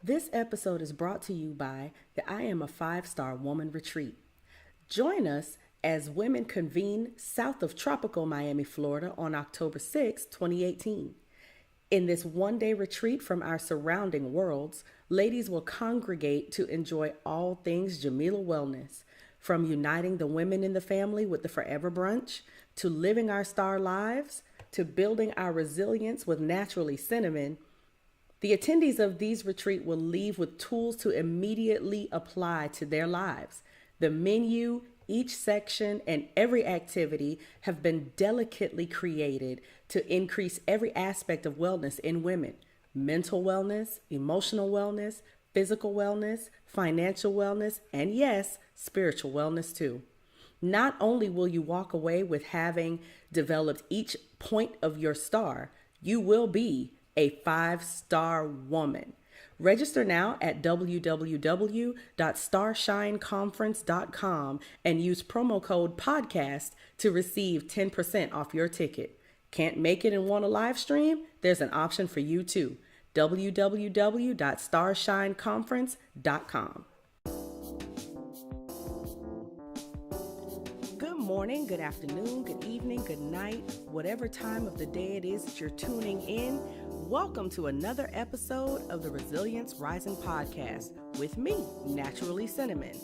This episode is brought to you by the I Am a Five-Star Woman Retreat. Join us as women convene south of tropical Miami, Florida on October 6, 2018. In this one-day retreat from our surrounding worlds, ladies will congregate to enjoy all things Jamila Wellness, from uniting the women in the family with the Forever Brunch, to living our star lives, to building our resilience with Naturally Cinnamon. The attendees of these retreats will leave with tools to immediately apply to their lives. The menu, each section, and every activity have been delicately created to increase every aspect of wellness in women: mental wellness, emotional wellness, physical wellness, financial wellness, and yes, spiritual wellness too. Not only will you walk away with having developed each point of your star, you will be a five-star woman. Register now at www.starshineconference.com and use promo code podcast to receive 10% off your ticket. Can't make it and want a live stream? There's an option for you too. www.starshineconference.com. Good morning, good afternoon, good evening, good night, whatever time of the day it is that you're tuning in. Welcome to another episode of the Resilience Rising podcast with me, Naturally Cinnamon.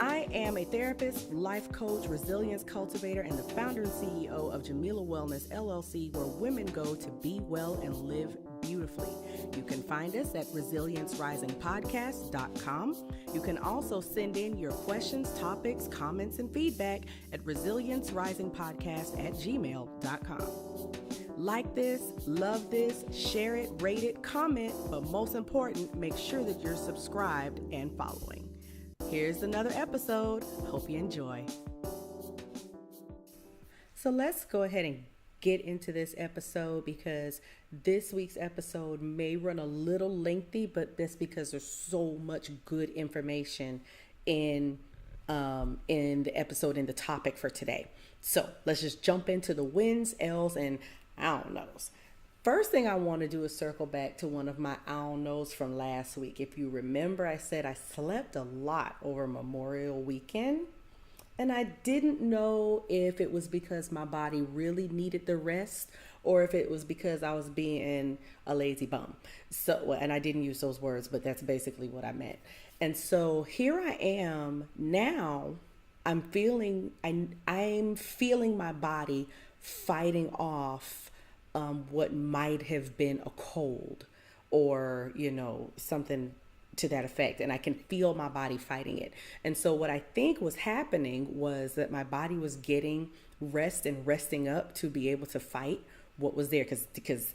I am a therapist, life coach, resilience cultivator, and the founder and CEO of Jamila Wellness LLC, where women go to be well and live beautifully. You can find us at resiliencerisingpodcast.com. You can also send in your questions, topics, comments, and feedback at resiliencerisingpodcast@gmail.com. Like this, love this, share it, rate it, comment, but most important, make sure that you're subscribed and following. Here's another episode. Hope you enjoy. So let's go ahead and get into this episode, because this week's episode may run a little lengthy, but that's because there's so much good information in the episode, in the topic for today. So let's just jump into the wins, L's, and I don't knows. First thing I want to do is circle back to one of my I don't knows from last week. If you remember, I said I slept a lot over Memorial Weekend, and I didn't know if it was because my body really needed the rest or if it was because I was being a lazy bum. So, and I didn't use those words, but that's basically what I meant. And so here I am now. I'm feeling my body fighting off what might have been a cold or, something to that effect. And I can feel my body fighting it. And so what I think was happening was that my body was getting rest and resting up to be able to fight what was there. Because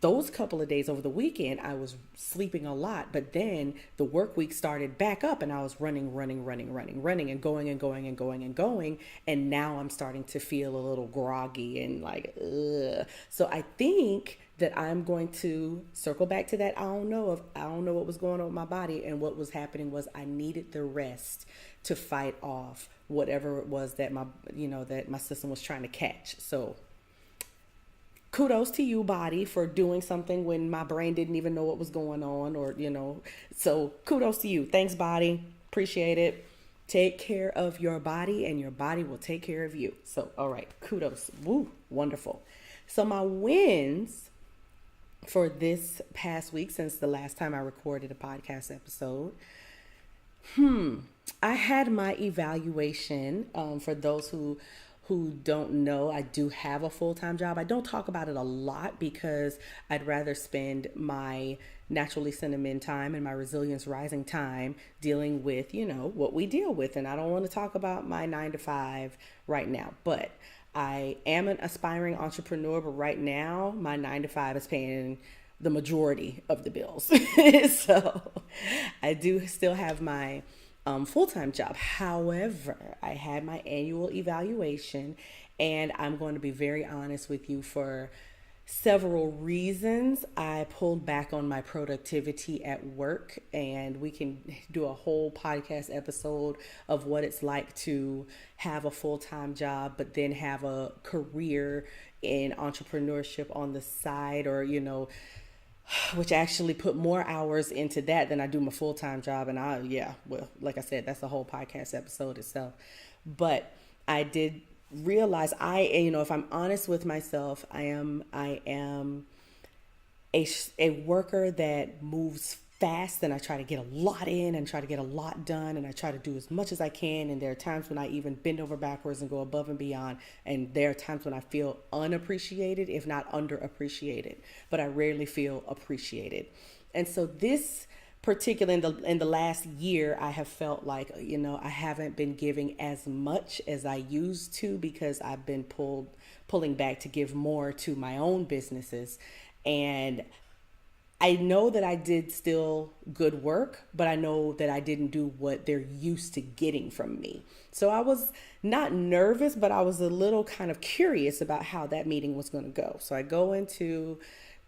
those couple of days over the weekend, I was sleeping a lot, but then the work week started back up and I was running and going. And now I'm starting to feel a little groggy and like, ugh. So I think that I'm going to circle back to that. I don't know what was going on with my body, and what was happening was I needed the rest to fight off whatever it was that my system was trying to catch. So kudos to you, body, for doing something when my brain didn't even know what was going on, so kudos to you. Thanks, body. Appreciate it. Take care of your body and your body will take care of you. So, all right, kudos. Woo, wonderful. So my wins for this past week, since the last time I recorded a podcast episode, I had my evaluation. For those who don't know, I do have a full-time job. I don't talk about it a lot because I'd rather spend my Naturally Cinnamon time and my Resilience Rising time dealing with, what we deal with. And I don't want to talk about my 9-to-5 right now, but I am an aspiring entrepreneur. But right now, my 9-to-5 is paying the majority of the bills. So I do still have my full-time job. However, I had my annual evaluation, and I'm going to be very honest with you. For several reasons, I pulled back on my productivity at work, and we can do a whole podcast episode of what it's like to have a full-time job but then have a career in entrepreneurship on the side, or which actually put more hours into that than I do my full-time job. And well, like I said, that's a whole podcast episode itself. But I did realize if I'm honest with myself, I am a worker that moves fast, and I try to get a lot in and try to get a lot done, and I try to do as much as I can. And there are times when I even bend over backwards and go above and beyond. And there are times when I feel unappreciated, if not underappreciated, but I rarely feel appreciated. And so this particular in the last year, I have felt like, I haven't been giving as much as I used to, because I've been pulling back to give more to my own businesses. And I know that I did still good work, but I know that I didn't do what they're used to getting from me. So I was not nervous, but I was a little kind of curious about how that meeting was going to go. So I go into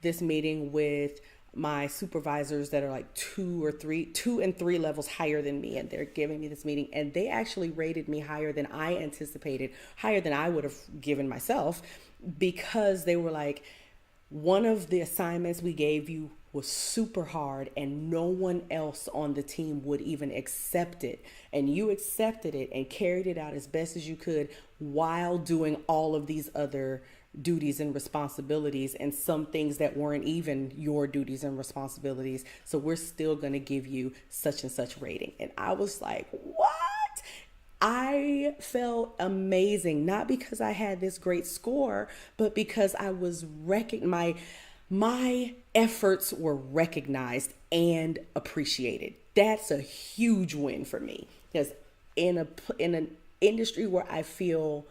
this meeting with my supervisors that are like two and three levels higher than me, and they're giving me this meeting, and they actually rated me higher than I anticipated, higher than I would have given myself, because they were like, one of the assignments we gave you was super hard and no one else on the team would even accept it. And you accepted it and carried it out as best as you could while doing all of these other duties and responsibilities, and some things that weren't even your duties and responsibilities. So we're still going to give you such and such rating. And I was like, what? I felt amazing, not because I had this great score, but because I was my efforts were recognized and appreciated. That's a huge win for me, because in an industry where I feel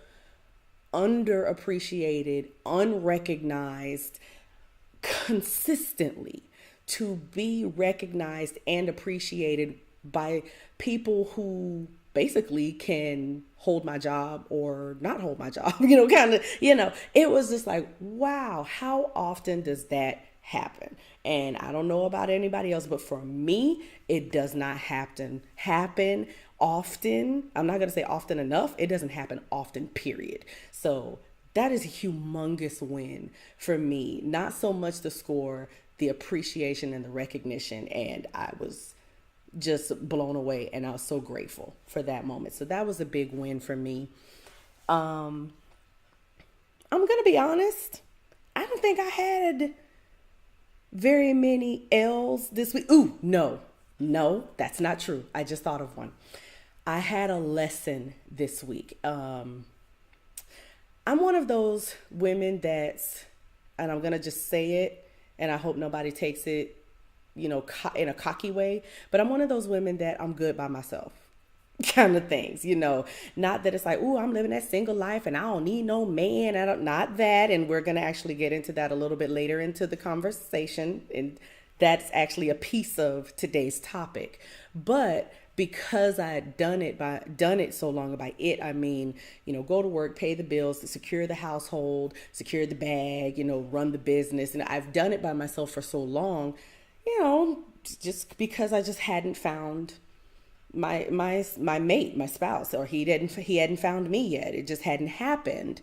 underappreciated, unrecognized consistently, to be recognized and appreciated by people who basically can hold my job or not hold my job, it was just like, wow, how often does that happen? And I don't know about anybody else, but for me, it does not happen often. I'm not going to say often enough. It doesn't happen often, period. So that is a humongous win for me. Not so much the score, the appreciation and the recognition. And I was just blown away, and I was so grateful for that moment. So that was a big win for me. I'm going to be honest. I don't think I had very many L's this week. Ooh, no, that's not true. I just thought of one. I had a lesson this week. I'm one of those women and I'm going to just say it, and I hope nobody takes it, in a cocky way, but I'm one of those women that I'm good by myself kind of things, not that it's like, ooh, I'm living that single life and I don't need no man. Not that. And we're going to actually get into that a little bit later into the conversation. And that's actually a piece of today's topic. But because I had done it so long, by it, I mean, go to work, pay the bills, secure the household, secure the bag, run the business. And I've done it by myself for so long, just because I just hadn't found my mate, my spouse, or he hadn't found me yet. It just hadn't happened.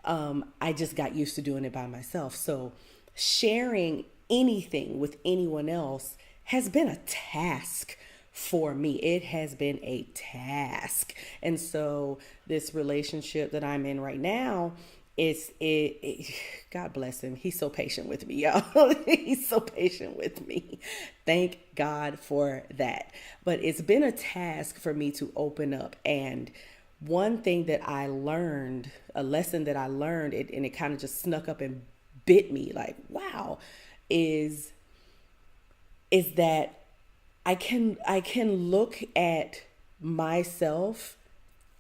I just got used to doing it by myself. So sharing anything with anyone else has been a task for me. It has been a task. And so this relationship that I'm in right now, God bless him. He's so patient with me, y'all. He's so patient with me. Thank God for that. But it's been a task for me to open up. And one thing that I learned, a lesson that I learned, and it kind of just snuck up and bit me like, wow, is that I can look at myself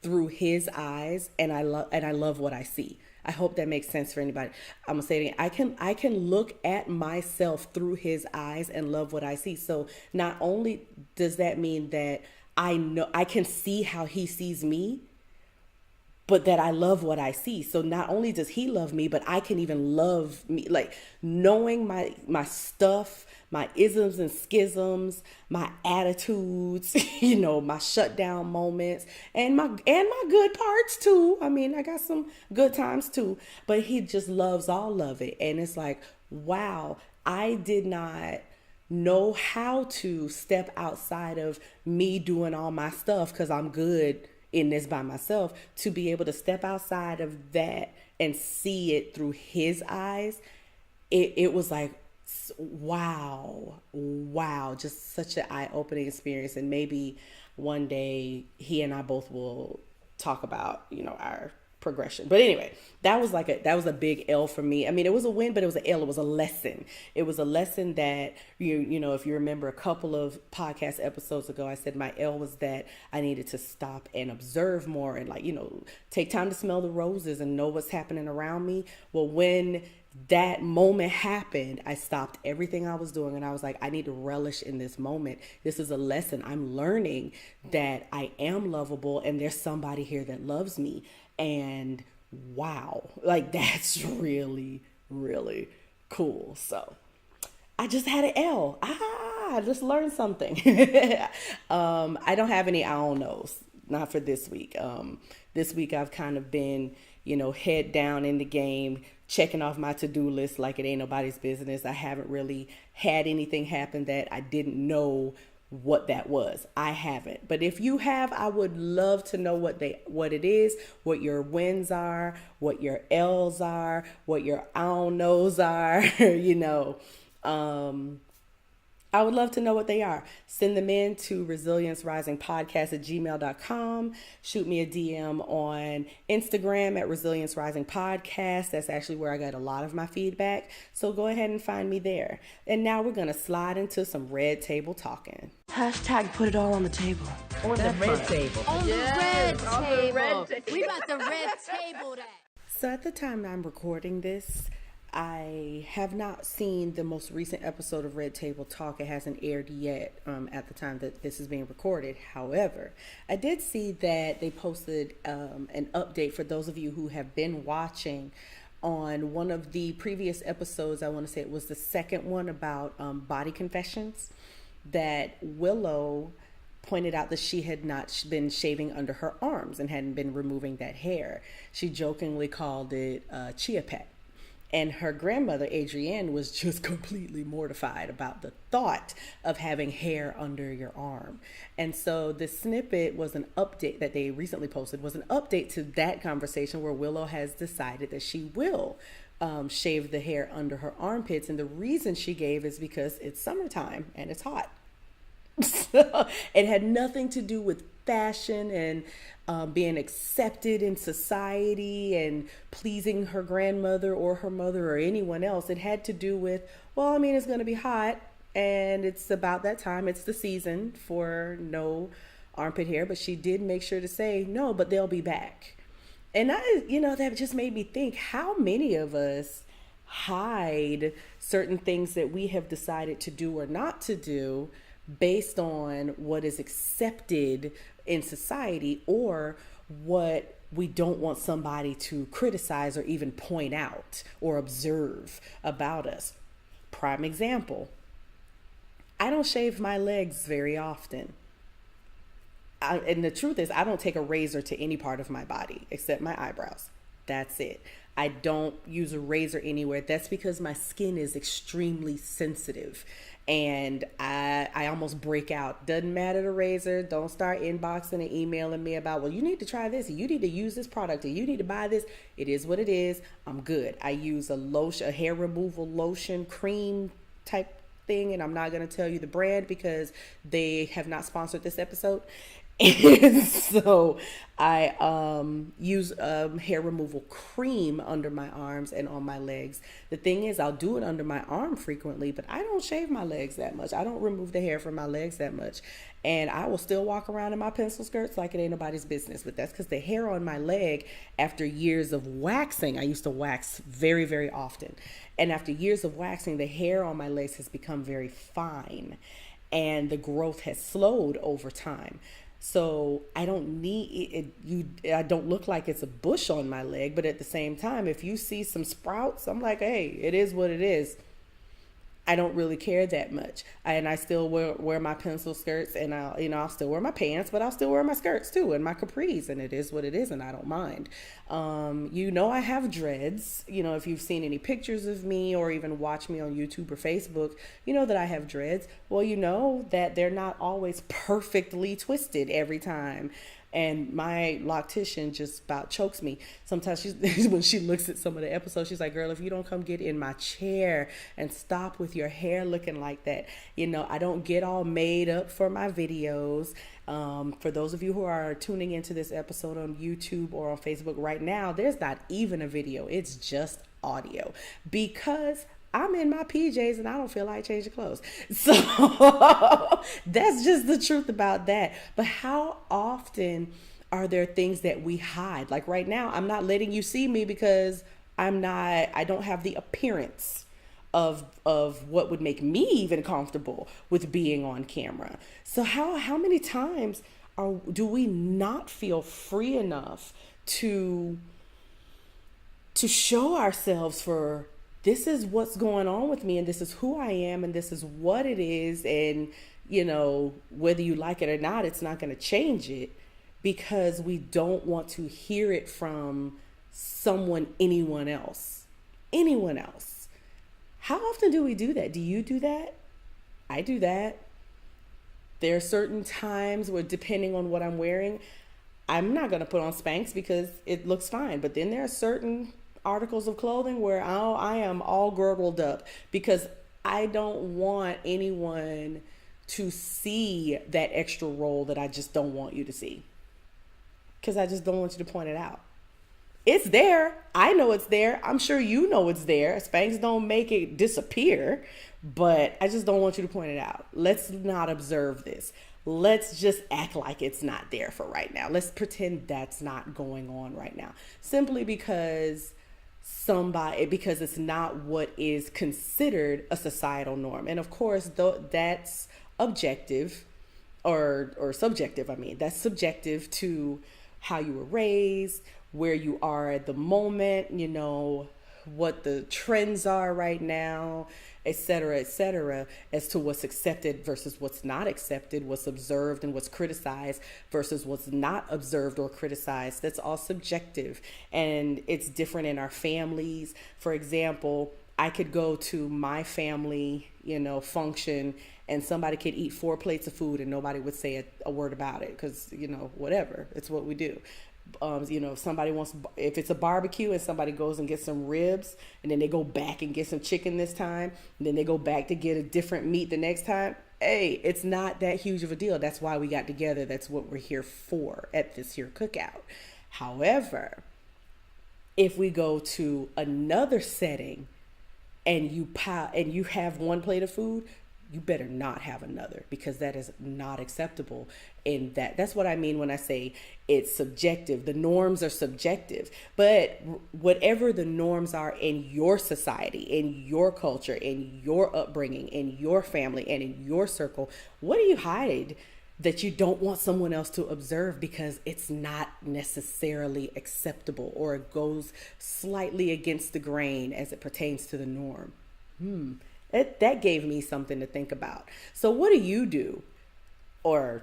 through his eyes, and I love what I see. I hope that makes sense for anybody. I'm gonna say it again. I can look at myself through his eyes and love what I see. So not only does that mean that I know I can see how he sees me, but that I love what I see. So not only does he love me, but I can even love me, like knowing my stuff, my isms and schisms, my attitudes, my shutdown moments, and my good parts too. I mean, I got some good times too, but he just loves all of it. And it's like, wow, I did not know how to step outside of me doing all my stuff because I'm good in this by myself, to be able to step outside of that and see it through his eyes. It was like, wow, just such an eye-opening experience. And maybe one day he and I both will talk about, our progression. But anyway, that was a big L for me. I mean, it was a win, but it was an L. It was a lesson. It was a lesson that if you remember a couple of podcast episodes ago, I said my L was that I needed to stop and observe more and take time to smell the roses and know what's happening around me. Well, when that moment happened, I stopped everything I was doing and I was like, I need to relish in this moment. This is a lesson. I'm learning that I am lovable and there's somebody here that loves me. And wow, that's really, really cool. So I just had an L. I just learned something. I don't have any I don't knows, not for this week. This week I've kind of been, head down in the game, checking off my to-do list like it ain't nobody's business. I haven't really had anything happen that I didn't know what that was. I haven't. But if you have, I would love to know what it is, what your wins are, what your L's are, what your I don't knows are, I would love to know what they are. Send them in to resiliencerisingpodcast@gmail.com. Shoot me a DM on Instagram at Resilience Rising Podcast. That's actually where I got a lot of my feedback. So go ahead and find me there. And now we're going to slide into some red table talking. Hashtag put it all on the table. On the red table. On the red table. We about to red table that. So at the time I'm recording this, I have not seen the most recent episode of Red Table Talk. It hasn't aired yet at the time that this is being recorded. However, I did see that they posted an update for those of you who have been watching on one of the previous episodes. I want to say it was the second one about body confessions, that Willow pointed out that she had not been shaving under her arms and hadn't been removing that hair. She jokingly called it chia pet. And her grandmother, Adrienne, was just completely mortified about the thought of having hair under your arm. And so the snippet was an update that they recently posted, was an update to that conversation where Willow has decided that she will shave the hair under her armpits. And the reason she gave is because it's summertime and it's hot. So it had nothing to do with fashion and being accepted in society and pleasing her grandmother or her mother or anyone else. It had to do with, it's going to be hot and it's about that time. It's the season for no armpit hair, but she did make sure to say, no, but they'll be back. And that just made me think, how many of us hide certain things that we have decided to do or not to do based on what is accepted in society or what we don't want somebody to criticize or even point out or observe about us. Prime example, I don't shave my legs very often. And the truth is, I don't take a razor to any part of my body except my eyebrows. That's it. I don't use a razor anywhere. That's because my skin is extremely sensitive. And I almost break out. Doesn't matter the razor. Don't start inboxing and emailing me about, well, you need to try this. You need to use this product. Or you need to buy this. It is what it is. I'm good. I use a lotion, a hair removal lotion, cream type thing. And I'm not going to tell you the brand because they have not sponsored this episode. And so I use hair removal cream under my arms and on my legs. The thing is, I'll do it under my arm frequently, but I don't shave my legs that much. I don't remove the hair from my legs that much. And I will still walk around in my pencil skirts like it ain't nobody's business. But that's because the hair on my leg, after years of waxing, I used to wax very, very often. And after years of waxing, the hair on my legs has become very fine. And the growth has slowed over time. So I don't need it. I don't look like it's a bush on my leg, but at the same time, if you see some sprouts, I'm like, hey, it is what it is. I don't really care that much. And I still wear my pencil skirts, and I'll still wear my pants, but I'll still wear my skirts too, and my capris, and it is what it is, and I don't mind. I have dreads. If you've seen any pictures of me or even watch me on YouTube or Facebook, you know that I have dreads. Well, you know that they're not always perfectly twisted every time. And my loctician just about chokes me. Sometimes when she looks at some of the episodes, she's like, girl, if you don't come get in my chair and stop with your hair looking like that. I don't get all made up for my videos. For those of you who are tuning into this episode on YouTube or on Facebook right now, there's not even a video. It's just audio, because I'm in my PJs and I don't feel like changing clothes. So that's just the truth about that. But how often are there things that we hide? Like right now, I'm not letting you see me because I don't have the appearance of what would make me even comfortable with being on camera. So how many times do we not feel free enough to show ourselves for, this is what's going on with me, and this is who I am, and this is what it is, and whether you like it or not, it's not going to change it, because we don't want to hear it from anyone else. How often do we do that? Do you do that? I do that. There are certain times where, depending on what I'm wearing, I'm not going to put on Spanx because it looks fine, but then there are certain articles of clothing where I am all girdled up, because I don't want anyone to see that extra roll that I just don't want you to see, because I just don't want you to point it out. It's there. I know it's there. I'm sure you know it's there. Spanx don't make it disappear, but I just don't want you to point it out. Let's not observe this. Let's just act like it's not there for right now. Let's pretend that's not going on right now, simply because it's not what is considered a societal norm. And of course, that's objective or subjective. That's subjective to how you were raised, where you are at the moment, what the trends are right now, et cetera, as to what's accepted versus what's not accepted, what's observed and what's criticized versus what's not observed or criticized. That's all subjective, and it's different in our families. For example, I could go to my family, function, and somebody could eat 4 plates of food and nobody would say a word about it, because, whatever, it's what we do. If it's a barbecue and somebody goes and gets some ribs, and then they go back and get some chicken this time, and then they go back to get a different meat the next time, hey, it's not that huge of a deal. That's why we got together. That's what we're here for at this here cookout. However, if we go to another setting and you have 1 plate of food, you better not have another, because that is not acceptable. And that's what I mean when I say it's subjective. The norms are subjective, but whatever the norms are in your society, in your culture, in your upbringing, in your family, and in your circle, what do you hide that you don't want someone else to observe because it's not necessarily acceptable, or it goes slightly against the grain as it pertains to the norm? That gave me something to think about. So what do you do? Or,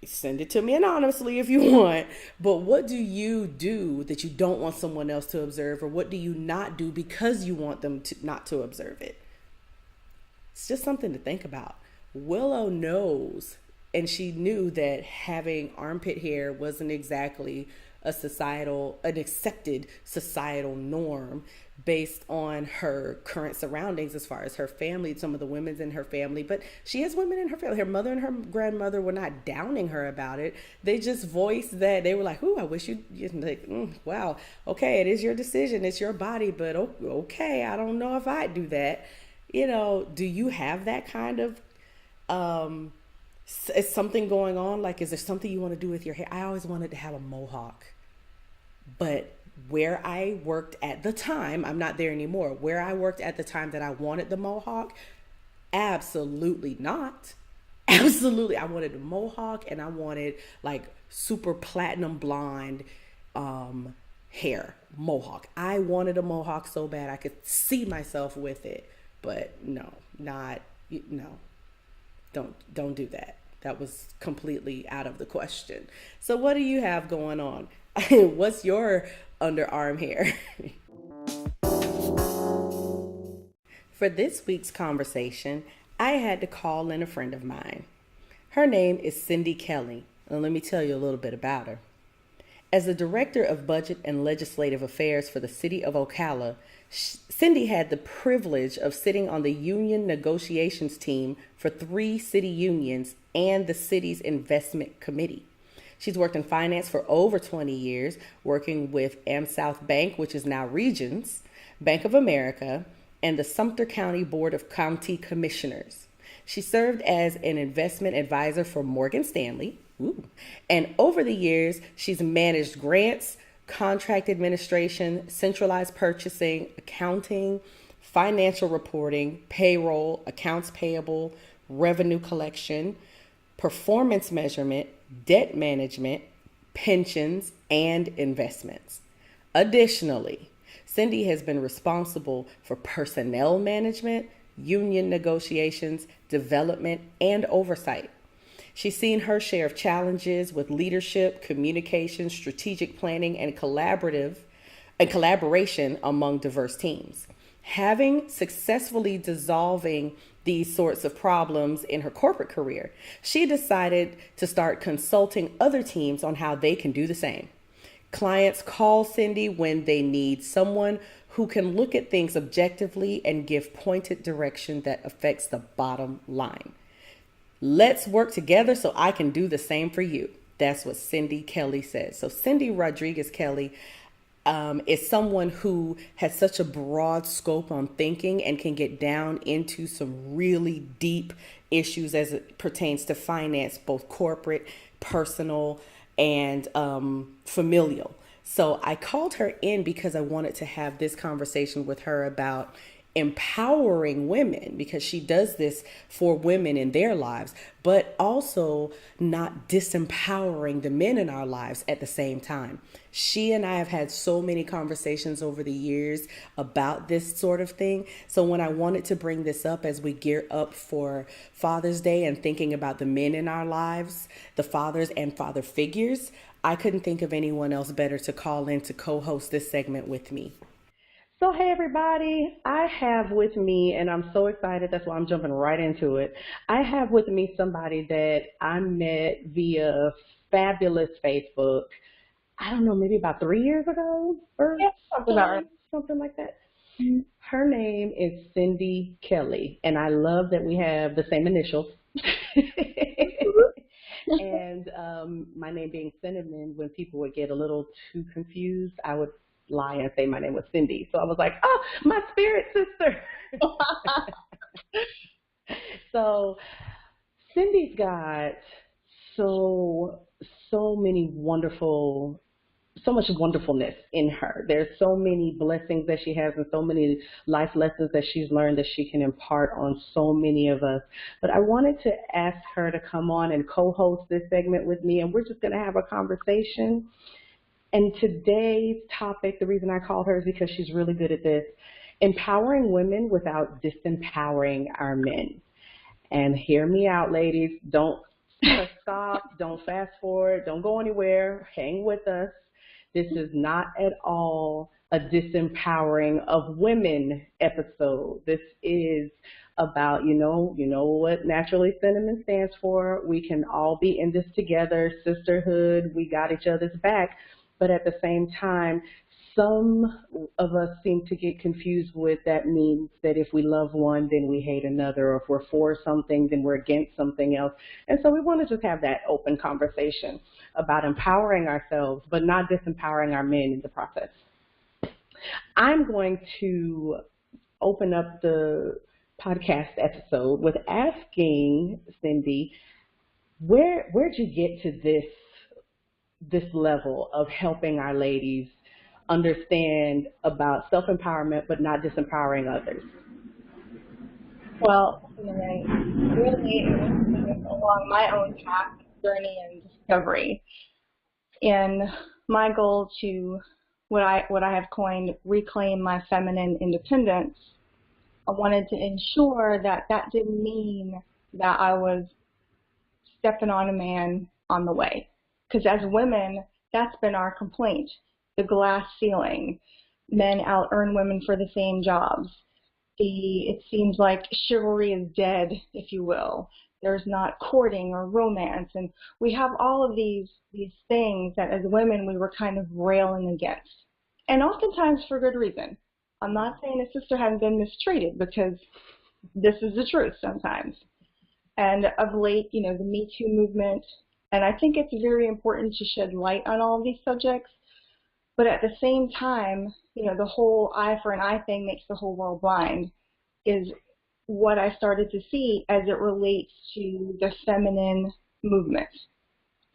send it to me anonymously if you want. But what do you do that you don't want someone else to observe? Or what do you not do because you want them not to observe it? It's just something to think about. Willow knows, and she knew that having armpit hair wasn't exactly an accepted societal norm based on her current surroundings, as far as her family, some of the women's in her family. But she has women in her family. Her mother and her grandmother were not downing her about it. They just voiced that. They were like, "Ooh, I wish you like, wow, okay, it is your decision, it's your body, but okay, I don't know if I'd do that." Do you have that kind of is something going on? Like, is there something you want to do with your hair? I always wanted to have a mohawk, but where I worked at the time, I'm not there anymore. Where I worked at the time that I wanted the mohawk, absolutely not. Absolutely. I wanted a mohawk, and I wanted like super platinum blonde hair mohawk. I wanted a mohawk so bad I could see myself with it. But no, not no. Don't do that. That was completely out of the question. So what do you have going on? What's your underarm hair? For this week's conversation, I had to call in a friend of mine. Her name is Cindy Kelly, and let me tell you a little bit about her. As the Director of Budget and Legislative Affairs for the City of Ocala, Cindy had the privilege of sitting on the union negotiations team for 3 city unions and the city's investment committee. She's worked in finance for over 20 years, working with AmSouth Bank, which is now Regions, Bank of America, and the Sumter County Board of County Commissioners. She served as an investment advisor for Morgan Stanley. Ooh. And over the years, she's managed grants, contract administration, centralized purchasing, accounting, financial reporting, payroll, accounts payable, revenue collection, performance measurement, debt management, pensions, and investments. Additionally, Cindy has been responsible for personnel management, union negotiations, development, and oversight. She's seen her share of challenges with leadership, communication, strategic planning, and collaboration among diverse teams. Having successfully dissolving these sorts of problems in her corporate career, she decided to start consulting other teams on how they can do the same. Clients call Cindy when they need someone who can look at things objectively and give pointed direction that affects the bottom line. Let's work together so I can do the same for you. That's what Cindy Kelly says. So Cindy Rodriguez Kelly is someone who has such a broad scope on thinking and can get down into some really deep issues as it pertains to finance, both corporate, personal, and familial. So I called her in because I wanted to have this conversation with her about empowering women, because she does this for women in their lives, but also not disempowering the men in our lives at the same time. She and I have had so many conversations over the years about this sort of thing. So when I wanted to bring this up as we gear up for Father's Day and thinking about the men in our lives, the fathers and father figures, I couldn't think of anyone else better to call in to co-host this segment with me. So, hey, everybody, I have with me, and I'm so excited, that's why I'm jumping right into it. I have with me somebody that I met via fabulous Facebook, I don't know, maybe about 3 years ago or something like that. Mm-hmm. Her name is Cindy Kelly, and I love that we have the same initials. And my name being Cinnamon, when people would get a little too confused, I would lie and say my name was Cindy. So I was like, oh, my spirit sister. So Cindy's got so much wonderfulness in her. There's so many blessings that she has and so many life lessons that she's learned that she can impart on so many of us. But I wanted to ask her to come on and co-host this segment with me, and we're just going to have a conversation. And today's topic, the reason I called her is because she's really good at this, empowering women without disempowering our men. And hear me out, ladies. Don't stop. Don't fast forward. Don't go anywhere. Hang with us. This is not at all a disempowering of women episode. This is about, you know what Naturally Cinnamon stands for. We can all be in this together, sisterhood. We got each other's back. But at the same time, some of us seem to get confused with that means that if we love one, then we hate another, or if we're for something, then we're against something else. And so we want to just have that open conversation about empowering ourselves, but not disempowering our men in the process. I'm going to open up the podcast episode with asking Cindy, where'd you get to this level of helping our ladies understand about self-empowerment but not disempowering others? Well, really it was along my own path, journey, and discovery. In my goal to what I have coined reclaim my feminine independence, I wanted to ensure that that didn't mean that I was stepping on a man on the way. Because as women, that's been our complaint, the glass ceiling. Men out-earn women for the same jobs. It seems like chivalry is dead, if you will. There's not courting or romance. And we have all of these things that as women we were kind of railing against. And oftentimes for good reason. I'm not saying a sister hasn't been mistreated, because this is the truth sometimes. And of late, you know, the Me Too movement, and I think it's very important to shed light on all of these subjects, but at the same time, you know, the whole eye for an eye thing makes the whole world blind is what I started to see as it relates to the feminine movement.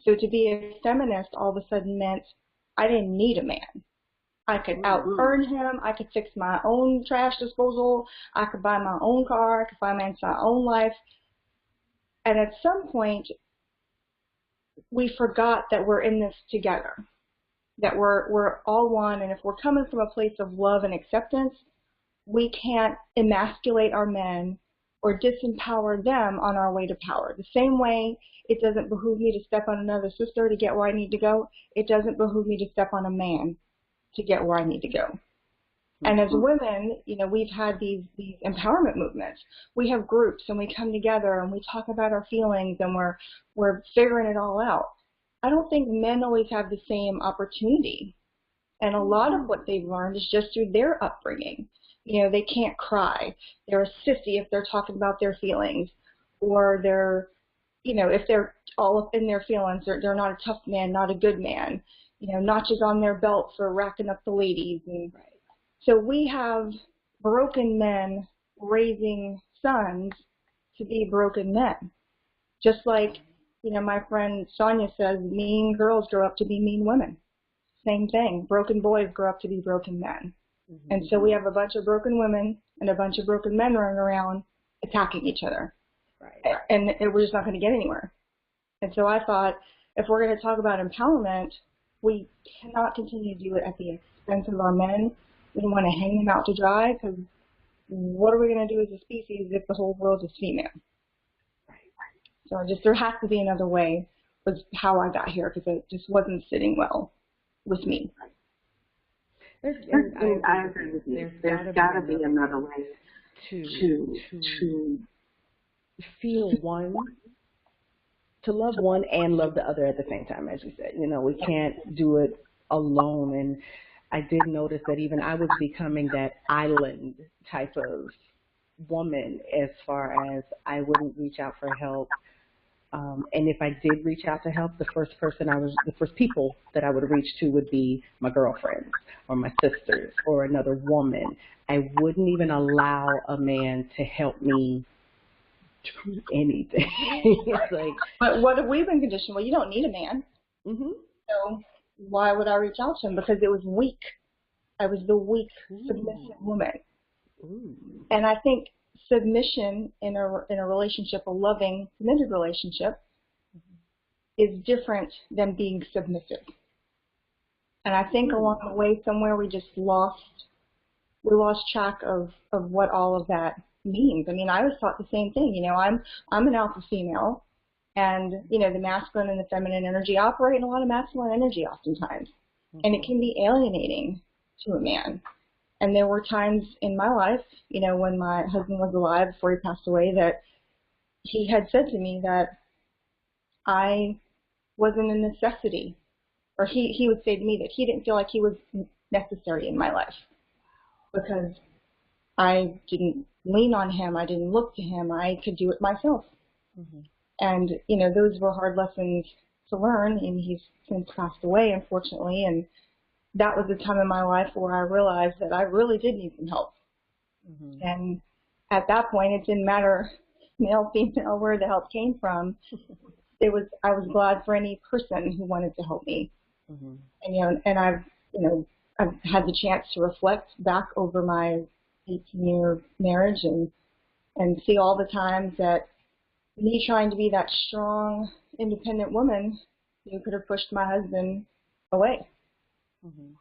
So to be a feminist all of a sudden meant I didn't need a man. I could out-earn him. I could fix my own trash disposal. I could buy my own car. I could finance my own life. And at some point, we forgot that we're in this together, that we're all one. And if we're coming from a place of love and acceptance, we can't emasculate our men or disempower them on our way to power. The same way it doesn't behoove me to step on another sister to get where I need to go, it doesn't behoove me to step on a man to get where I need to go. And as women, you know, we've had these empowerment movements. We have groups and we come together and we talk about our feelings and we're figuring it all out. I don't think men always have the same opportunity. And a lot of what they've learned is just through their upbringing. You know, they can't cry. They're a sissy if they're talking about their feelings, or they're, you know, if they're all up in their feelings, they're not a tough man, not a good man. You know, notches on their belt for racking up the ladies. And so we have broken men raising sons to be broken men. Just like, you know, my friend Sonia says, mean girls grow up to be mean women. Same thing. Broken boys grow up to be broken men. Mm-hmm. And so we have a bunch of broken women and a bunch of broken men running around attacking each other. Right. And we're just not going to get anywhere. And so I thought, if we're going to talk about empowerment, we cannot continue to do it at the expense of our men. We don't want to hang them out to dry, because what are we going to do as a species if the whole world is female? Right. So there has to be another way, was how I got here, because it just wasn't sitting well with me. I agree with you. There's got to be another way to feel one, to love one and love the other at the same time, as you said. You know, we can't do it alone. And I did notice that even I was becoming that island type of woman, as far as I wouldn't reach out for help. And if I did reach out to help, the first people that I would reach to would be my girlfriends or my sisters or another woman. I wouldn't even allow a man to help me do anything. It's like, but what have we been conditioned? Well, you don't need a man. Mm-hmm. So why would I reach out to him? Because it was weak. I was the weak, submissive woman. Ooh. And I think submission in a relationship, a loving, committed relationship, is different than being submissive. And I think along the way somewhere we lost track of what all of that means. I mean, I was taught the same thing. You know, I'm an alpha female, and you know, the masculine and the feminine energy operate in a lot of masculine energy oftentimes, and it can be alienating to a man. And there were times in my life, you know, when my husband was alive before he passed away, that he had said to me that I wasn't a necessity, or he would say to me that he didn't feel like he was necessary in my life because I didn't lean on him, I didn't look to him, I could do it myself. Mm-hmm. And, you know, those were hard lessons to learn, and he's since passed away, unfortunately, and that was a time in my life where I realized that I really did need some help. Mm-hmm. And at that point, it didn't matter, male, female, where the help came from. I was glad for any person who wanted to help me. Mm-hmm. And I've had the chance to reflect back over my 18-year marriage and see all the times that me trying to be that strong, independent woman, could have pushed my husband away. Mm-hmm.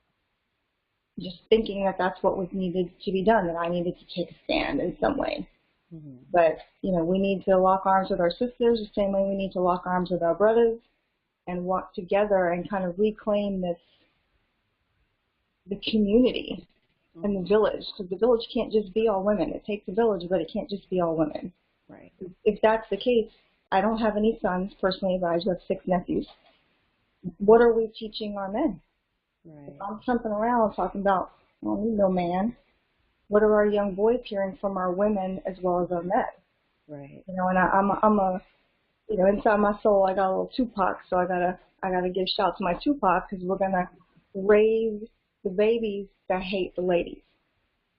just thinking that that's what was needed to be done, that I needed to take a stand in some way. Mm-hmm. But, we need to lock arms with our sisters the same way we need to lock arms with our brothers and walk together and kind of reclaim the community and the village. Because the village can't just be all women. It takes a village, but it can't just be all women. Right. If that's the case, I don't have any sons personally, but I do have 6 nephews. What are we teaching our men? Right. If I'm jumping around talking about, well, we no man. What are our young boys hearing from our women as well as our men? Right. And I'm a inside my soul, I got a little Tupac, so I gotta give shout to my Tupac, because we're gonna raise the babies that hate the ladies,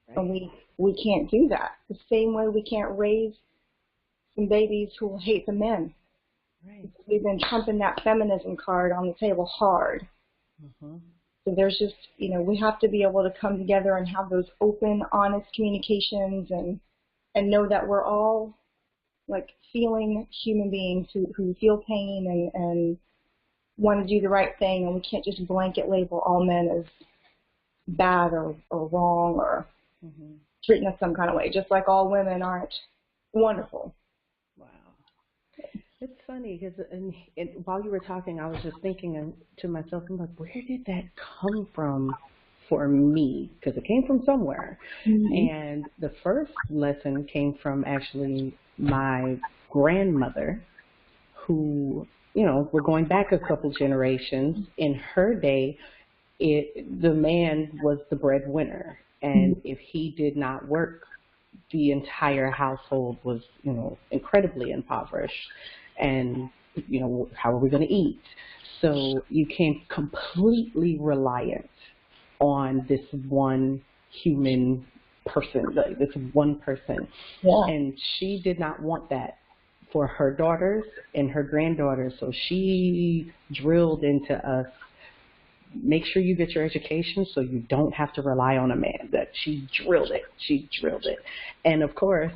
right. And we can't do that. The same way we can't raise some babies who will hate the men. Right. We've been trumping that feminism card on the table hard. Mm-hmm. So there's just, we have to be able to come together and have those open, honest communications and know that we're all like feeling human beings who feel pain and want to do the right thing, and we can't just blanket label all men as bad or wrong or mm-hmm. treating us some kind of way, just like all women aren't wonderful. Wow. It's funny because while you were talking, I was just thinking to myself, I'm like, where did that come from for me? Because it came from somewhere. Mm-hmm. And the first lesson came from actually my grandmother, who, we're going back a couple generations. In her day, the man was the breadwinner. And if he did not work, the entire household was, incredibly impoverished. And, how are we going to eat? So you became completely reliant on this one human person, this one person. Yeah. And she did not want that for her daughters and her granddaughters. So she drilled into us, make sure you get your education so you don't have to rely on a man. That she drilled it. And of course,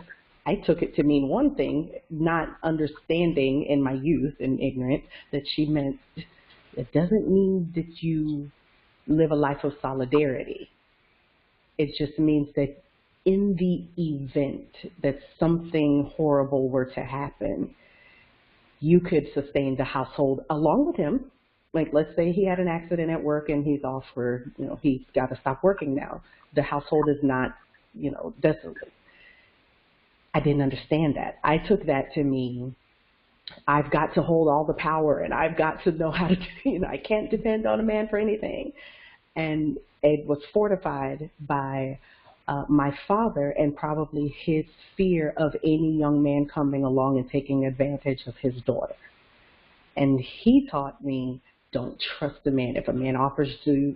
I took it to mean one thing, not understanding in my youth and ignorance that she meant it doesn't mean that you live a life of solidarity. It just means that in the event that something horrible were to happen, you could sustain the household along with him. Like, let's say he had an accident at work and he's off for, he's got to stop working now. The household is not, desolate. I didn't understand that. I took that to mean I've got to hold all the power and I've got to know how to, I can't depend on a man for anything. And it was fortified by my father and probably his fear of any young man coming along and taking advantage of his daughter. And he taught me, don't trust a man. If a man offers you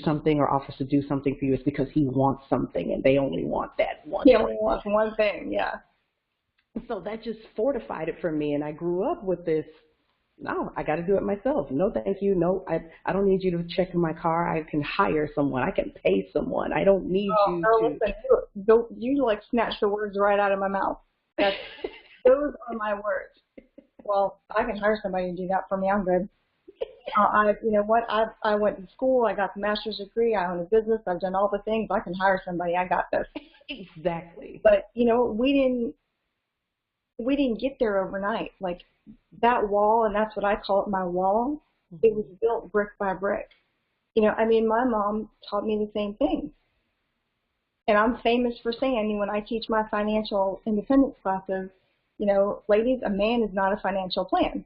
something or offers to do something for you, it's because he wants something and they only want that one thing. He only wants one thing, yeah. So that just fortified it for me, and I grew up with this, no, I got to do it myself. No, thank you. No, I don't need you to check in my car. I can hire someone. I can pay someone. I don't need you to. Listen, you like snatched the words right out of my mouth. Those are my words. Well, I can hire somebody to do that for me. I'm good. You know what? I went to school. I got the master's degree. I own a business. I've done all the things. I can hire somebody. I got this. Exactly. But we didn't get there overnight. Like that wall, and that's what I call it, my wall. Mm-hmm. It was built brick by brick. My mom taught me the same thing. And I'm famous for saying, when I teach my financial independence classes, ladies, a man is not a financial plan,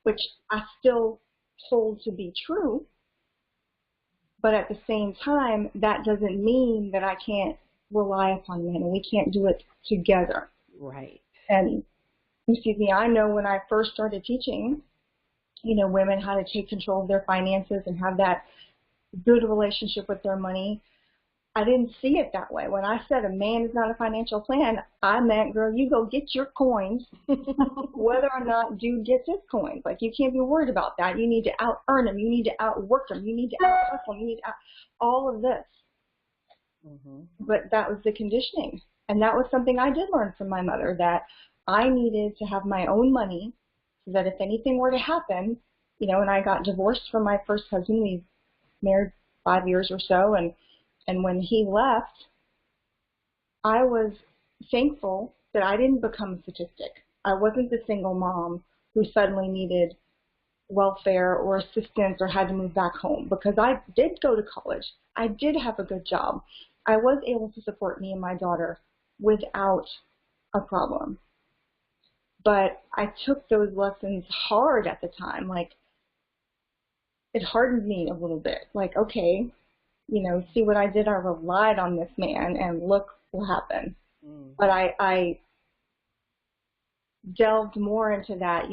which I still hold to be true. But at the same time, that doesn't mean that I can't rely upon a man, and we can't do it together. Right. And I know when I first started teaching, women how to take control of their finances and have that good relationship with their money, I didn't see it that way. When I said a man is not a financial plan, I meant, girl, you go get your coins, whether or not dude gets his coins. Like, you can't be worried about that. You need to out-earn them. You need to outwork them. You need to out-hustle them. You need to all of this. Mm-hmm. But that was the conditioning. And that was something I did learn from my mother, that I needed to have my own money so that if anything were to happen, and I got divorced from my first husband. We married 5 years or so, and And when he left, I was thankful that I didn't become a statistic. I wasn't the single mom who suddenly needed welfare or assistance or had to move back home, because I did go to college. I did have a good job. I was able to support me and my daughter without a problem. But I took those lessons hard at the time. Like, it hardened me a little bit. Like, okay, see what I did? I relied on this man, and look what happened. But I delved more into that,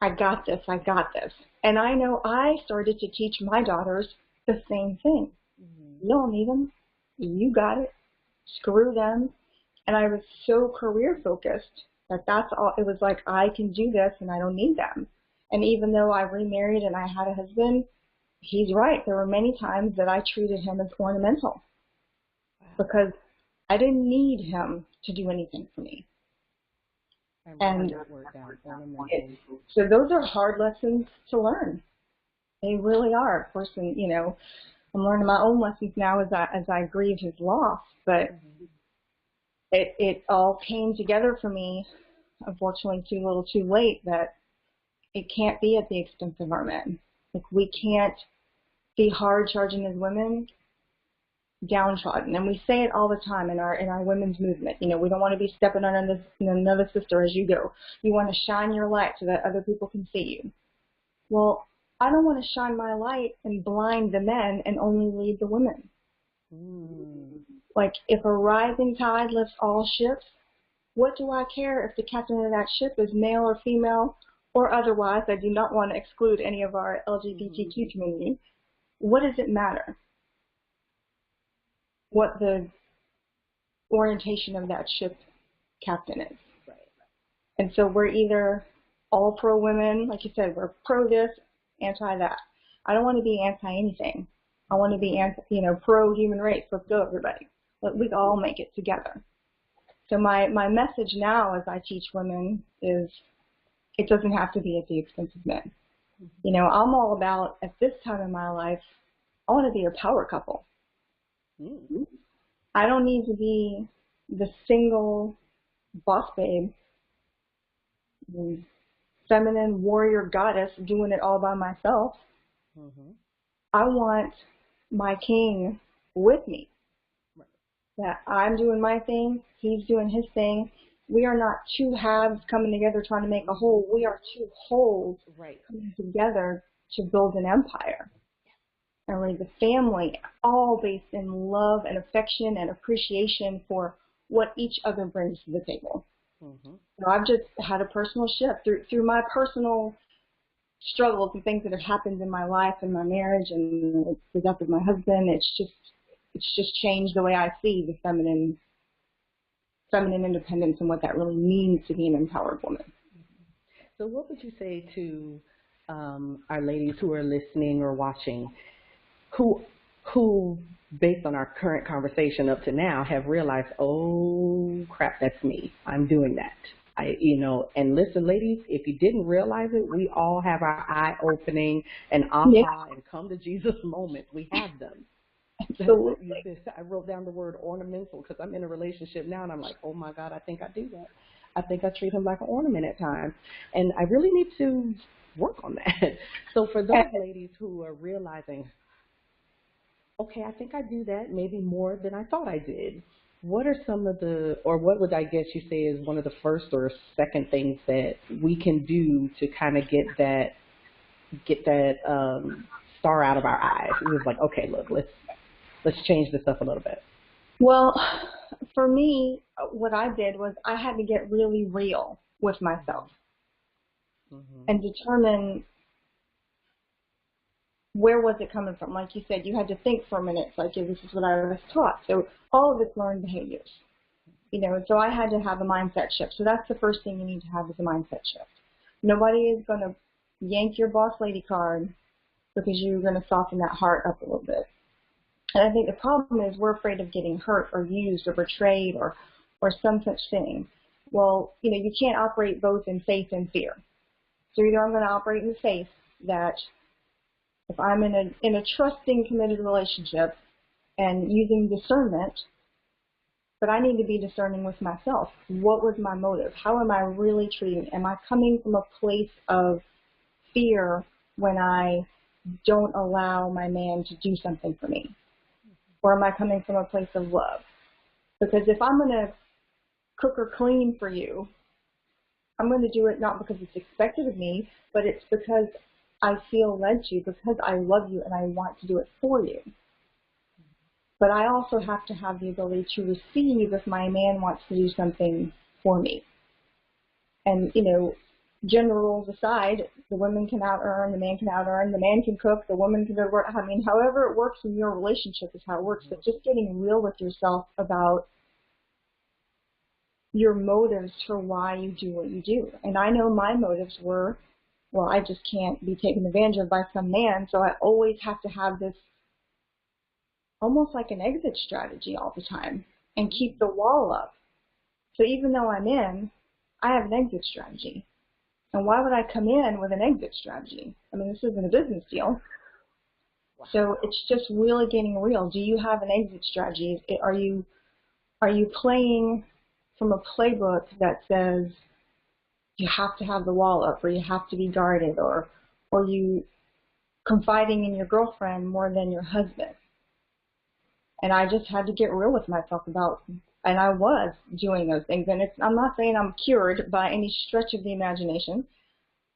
I got this. And I know I started to teach my daughters the same thing. You don't need them. You got it. Screw them. And I was so career focused that that's all. It was like, I can do this and I don't need them. And even though I remarried and I had a husband, he's right. There were many times that I treated him as ornamental because I didn't need him to do anything for me. And so those are hard lessons to learn. They really are. Of course, and, I'm learning my own lessons now as I grieve his loss. But it all came together for me, unfortunately, too little, too late, that it can't be at the expense of our men. Like, we can't be hard charging as women, downtrodden. And we say it all the time in our women's movement. We don't want to be stepping on another sister as you go. You want to shine your light so that other people can see you. Well, I don't want to shine my light and blind the men and only lead the women. Like, if a rising tide lifts all ships, what do I care if the captain of that ship is male or female or otherwise? I do not want to exclude any of our LGBTQ community. What does it matter what the orientation of that ship captain is? And so we're either all pro-women, like you said, we're pro-this, anti-that. I don't want to be anti-anything. I want to be pro-human race. Let's go, everybody. We all make it together. So my message now as I teach women is, it doesn't have to be at the expense of men. I'm all about, at this time in my life, I want to be a power couple. I don't need to be the single boss babe, the feminine warrior goddess doing it all by myself. I want my king with me. That I'm doing my thing, he's doing his thing. We are not two halves coming together trying to make a whole. We are two wholes coming together to build an empire. And raise a family, all based in love and affection and appreciation for what each other brings to the table. So I've just had a personal shift through my personal struggles and things that have happened in my life and my marriage and the death of my husband. It's just changed the way I see the feminine independence and what that really means to be an empowered woman. So what would you say to our ladies who are listening or watching, who, based on our current conversation up to now, have realized, oh crap, that's me. I'm doing that. And listen, ladies, if you didn't realize it, we all have our eye-opening and aha and come to Jesus moments. We have them. Absolutely. I wrote down the word ornamental because I'm in a relationship now, and I'm like, oh my God, I think I do that. I think I treat him like an ornament at times, and I really need to work on that. So for those ladies who are realizing, okay, I think I do that maybe more than I thought I did, what are some of what would I guess you say is one of the first or second things that we can do to kind of get that star out of our eyes? It was like, okay, look, let's change this up a little bit. Well, for me, what I did was I had to get really real with myself and determine where was it coming from. Like you said, you had to think for a minute. It's like, yeah, this is what I was taught. So all of it's learned behaviors. So I had to have a mindset shift. So that's the first thing you need to have is a mindset shift. Nobody is going to yank your boss lady card because you're going to soften that heart up a little bit. And I think the problem is we're afraid of getting hurt or used or betrayed or some such thing. Well, you can't operate both in faith and fear. So either I'm going to operate in the faith that if I'm in a trusting, committed relationship and using discernment, but I need to be discerning with myself. What was my motive? How am I really treating? Am I coming from a place of fear when I don't allow my man to do something for me? Or am I coming from a place of love? Because if I'm going to cook or clean for you, I'm going to do it not because it's expected of me, but it's because I feel led to, because I love you and I want to do it for you. But I also have to have the ability to receive if my man wants to do something for me. And, you know, general rules aside, the woman can out-earn, the man can out-earn, the man can cook, the woman can go to work. I mean, however it works in your relationship is how it works. But just getting real with yourself about your motives for why you do what you do. And I know my motives were, well, I just can't be taken advantage of by some man, so I always have to have this almost like an exit strategy all the time and keep the wall up. So even though I'm in, I have an exit strategy. And why would I come in with an exit strategy? I mean, this isn't a business deal. So it's just really getting real. Do you have an exit strategy? Are you playing from a playbook that says you have to have the wall up, or you have to be guarded, or you confiding in your girlfriend more than your husband? And I just had to get real with myself about, and I was doing those things. And I'm not saying I'm cured by any stretch of the imagination.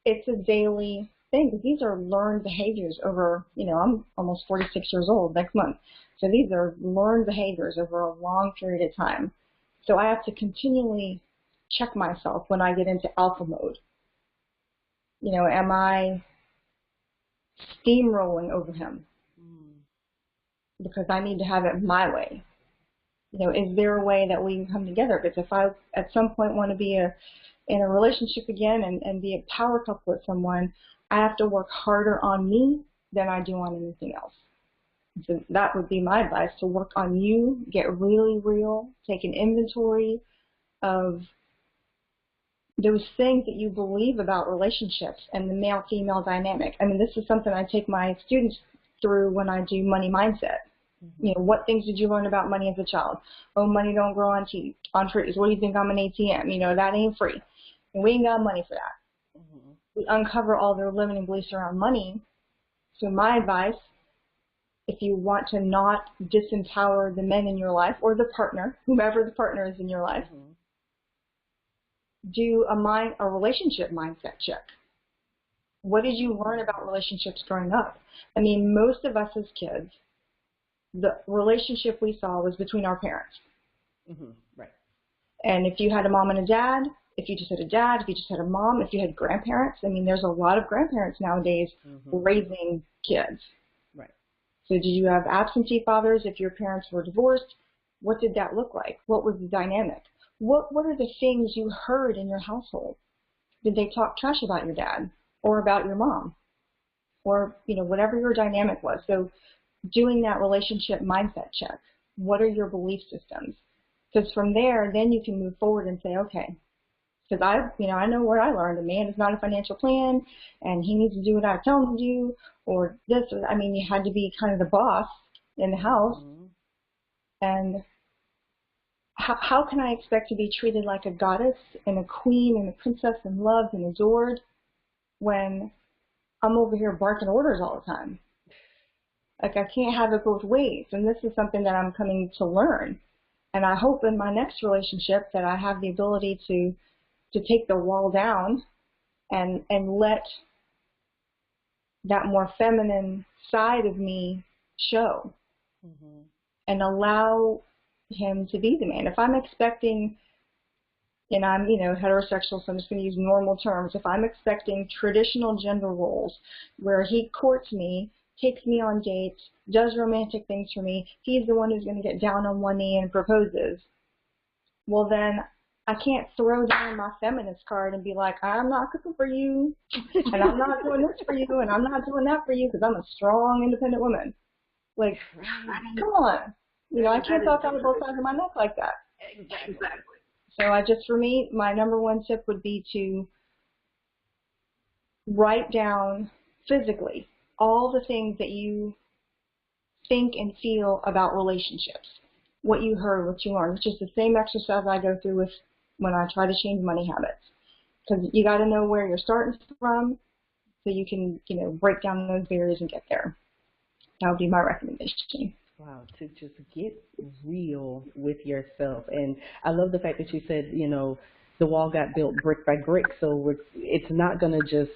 It's a daily thing, because these are learned behaviors over, you know, I'm almost 46 years old next month. So these are learned behaviors over a long period of time. So I have to continually check myself when I get into alpha mode. You know, am I steamrolling over him? Because I need to have it my way. You know, is there a way that we can come together? Because if I at some point want to be in a relationship again and be a power couple with someone, I have to work harder on me than I do on anything else. So that would be my advice, to work on you, get really real, take an inventory of those things that you believe about relationships and the male-female dynamic. I mean, this is something I take my students through when I do money mindset. You know, what things did you learn about money as a child? Oh, money don't grow on trees. What do you think, I'm an ATM? You know, that ain't free. And we ain't got money for that. We uncover all their limiting beliefs around money. So my advice, if you want to not disempower the men in your life, or the partner, whomever the partner is in your life, do a relationship mindset check. What did you learn about relationships growing up? I mean, most of us as kids, the relationship we saw was between our parents. Right. And if you had a mom and a dad, if you just had a dad, if you just had a mom, if you had grandparents, I mean, there's a lot of grandparents nowadays raising kids. Right. So did you have absentee fathers if your parents were divorced? What did that look like? What was the dynamic? What are the things you heard in your household? Did they talk trash about your dad or about your mom? Or, you know, whatever your dynamic was. So doing that relationship mindset check. What are your belief systems? Because from there, then you can move forward and say, okay, because I know what I learned. A man is not a financial plan, and he needs to do what I tell him to do, or this. I mean, you had to be kind of the boss in the house. And how can I expect to be treated like a goddess and a queen and a princess and loved and adored when I'm over here barking orders all the time? Like, I can't have it both ways, and this is something that I'm coming to learn. And I hope in my next relationship that I have the ability to take the wall down and let that more feminine side of me show and allow him to be the man. If I'm expecting, and I'm, you know, heterosexual, so I'm just going to use normal terms, if I'm expecting traditional gender roles where he courts me, takes me on dates, does romantic things for me, he's the one who's going to get down on one knee and proposes, well then I can't throw down my feminist card and be like, I'm not cooking for you, and I'm not doing this for you, and I'm not doing that for you, because I'm a strong, independent woman. Like, come on. You know, I can't talk out of both sides of my neck like that. Exactly. So for me, my number one tip would be to write down physically all the things that you think and feel about relationships, what you heard, what you learned. It's just the same exercise I go through with when I try to change money habits. Because you got to know where you're starting from so you can, break down those barriers and get there. That would be my recommendation. Wow, to just get real with yourself. And I love the fact that you said, the wall got built brick by brick, so it's not going to just,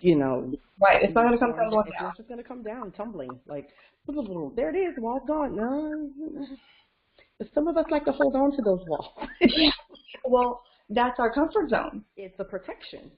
Right, it's not going to come tumbling down. down. It's just going to come down tumbling, like, there it is, the wall's gone. No, some of us like to hold on to those walls. Well, that's our comfort zone. It's a protection.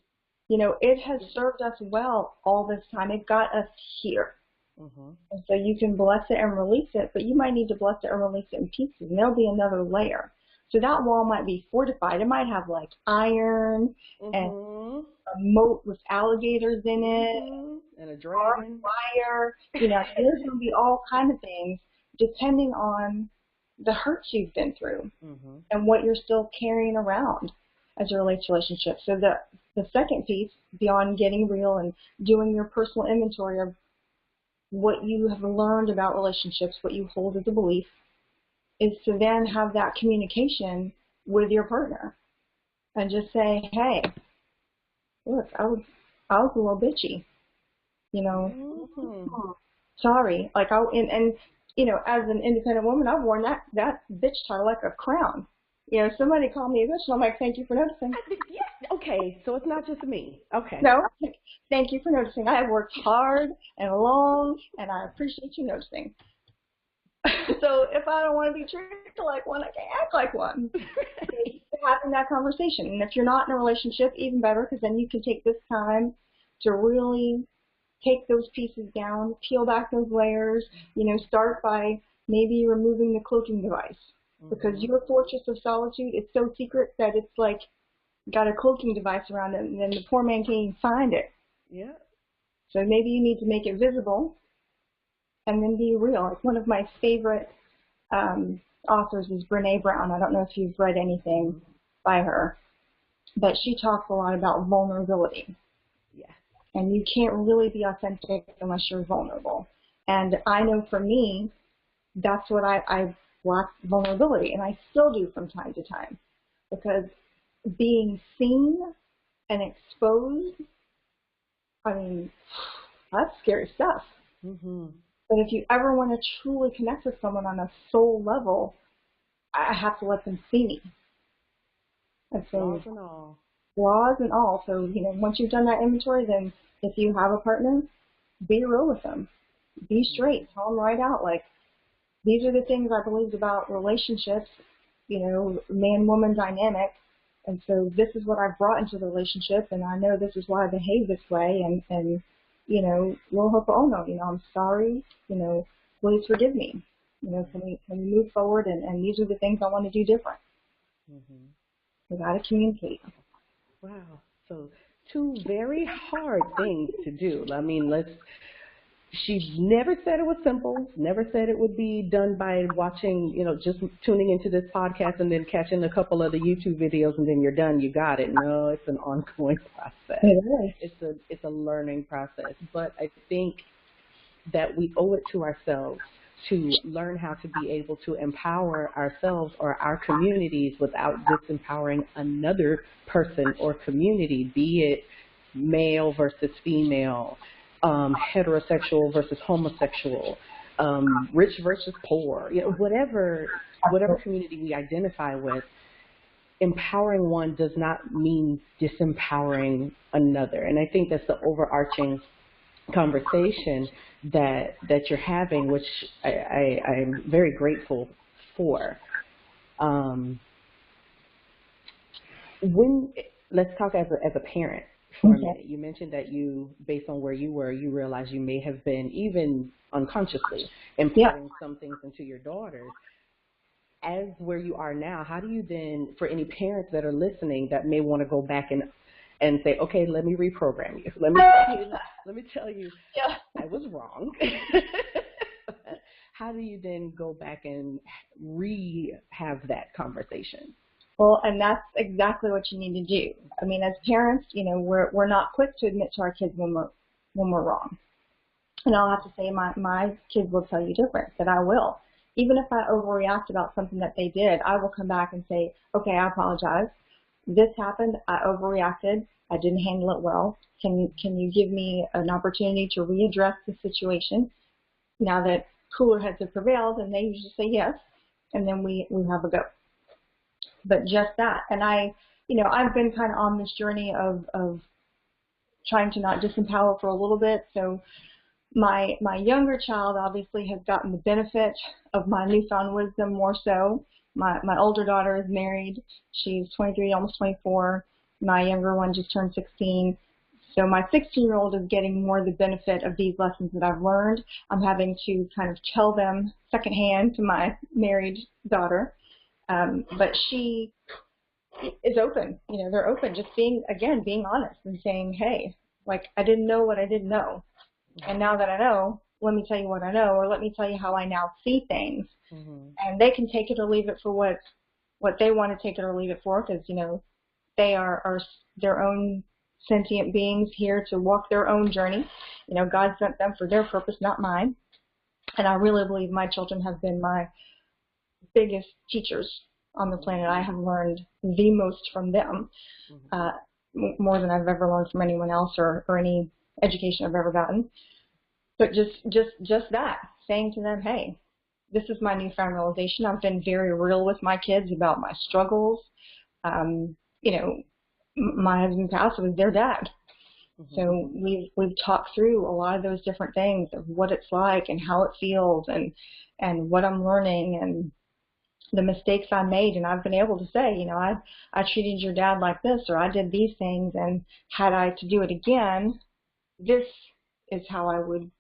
It has served us well all this time. It got us here. Mm-hmm. And so you can bless it and release it, but you might need to bless it and release it in pieces, and there'll be another layer. So that wall might be fortified. It might have like iron and a moat with alligators in it, and a dragon, fire. There's going to be all kinds of things depending on the hurts you've been through and what you're still carrying around as it relates to relationships. So the second piece, beyond getting real and doing your personal inventory of what you have learned about relationships, what you hold as a belief, is to then have that communication with your partner and just say, hey, look, I was a little bitchy, sorry. Like, as an independent woman, I've worn that bitch title like a crown. Somebody called me a bitch, and I'm like, thank you for noticing. Yeah, okay, so it's not just me. Okay. No, thank you for noticing. I have worked hard and long, and I appreciate you noticing. So if I don't want to be treated like one, I can act like one. Having that conversation. And if you're not in a relationship, even better, because then you can take this time to really take those pieces down, peel back those layers, start by maybe removing the cloaking device. Because your fortress of solitude is so secret that it's like got a cloaking device around it, and then the poor man can't even find it. Yeah. So maybe you need to make it visible and then be real. Like, one of my favorite authors is Brene Brown. I don't know if you've read anything by her, but she talks a lot about vulnerability. Yeah. And you can't really be authentic unless you're vulnerable. And I know for me, that's what I lack vulnerability, and I still do from time to time, because being seen and exposed, that's scary stuff. But if you ever want to truly connect with someone on a soul level, I have to let them see me. And so, flaws and all. So, once you've done that inventory, then if you have a partner, be real with them. Be straight. Tell them right out, like, these are the things I believed about relationships, man-woman dynamic. And so this is what I've brought into the relationship, and I know this is why I behave this way. And we'll hope, I'm sorry, please forgive me. Can we move forward, and these are the things I want to do different. We got to communicate. Wow. So 2 very hard things to do. She never said it was simple, never said it would be done by watching, just tuning into this podcast and then catching a couple of the YouTube videos and then you're done, you got it. No, it's an ongoing process. It's a learning process. But I think that we owe it to ourselves to learn how to be able to empower ourselves or our communities without disempowering another person or community, be it male versus female, heterosexual versus homosexual, rich versus poor, whatever community we identify with. Empowering one does not mean disempowering another, and I think that's the overarching conversation that you're having, which I'm very grateful for. Let's talk as a parent. For a minute. You mentioned that based on where you were, you realized you may have been, even unconsciously, imparting some things into your daughters. As where you are now, how do you then, for any parents that are listening that may want to go back and say, okay, let me reprogram you. Let me tell you I was wrong. How do you then go back and have that conversation? Well, and that's exactly what you need to do. As parents, we're not quick to admit to our kids when we're wrong. And I'll have to say my kids will tell you different, that I will. Even if I overreact about something that they did, I will come back and say, okay, I apologize. This happened. I overreacted. I didn't handle it well. Can you give me an opportunity to readdress the situation now that cooler heads have prevailed? And they usually say yes, and then we have a go. But just that. And I've been kind of on this journey of trying to not disempower for a little bit. So my younger child obviously has gotten the benefit of my newfound wisdom more so. My older daughter is married. She's 23, almost 24. My younger one just turned 16. So my 16-year-old is getting more the benefit of these lessons that I've learned. I'm having to kind of tell them secondhand to my married daughter. But she is open. They're open. Just being honest and saying, hey, like, I didn't know what I didn't know. And now that I know, let me tell you what I know, or let me tell you how I now see things. Mm-hmm. And they can take it or leave it for what they want to take it or leave it for, because, they are their own sentient beings here to walk their own journey. God sent them for their purpose, not mine. And I really believe my children have been my biggest teachers on the planet. I have learned the most from them, more than I've ever learned from anyone else or any education I've ever gotten. But just that, saying to them, hey, this is my newfound realization. I've been very real with my kids about my struggles. My husband passed, was their dad. Mm-hmm. So we've talked through a lot of those different things of what it's like and how it feels and what I'm learning and the mistakes I made. And I've been able to say, I treated your dad like this, or I did these things, and had I to do it again, this is how I would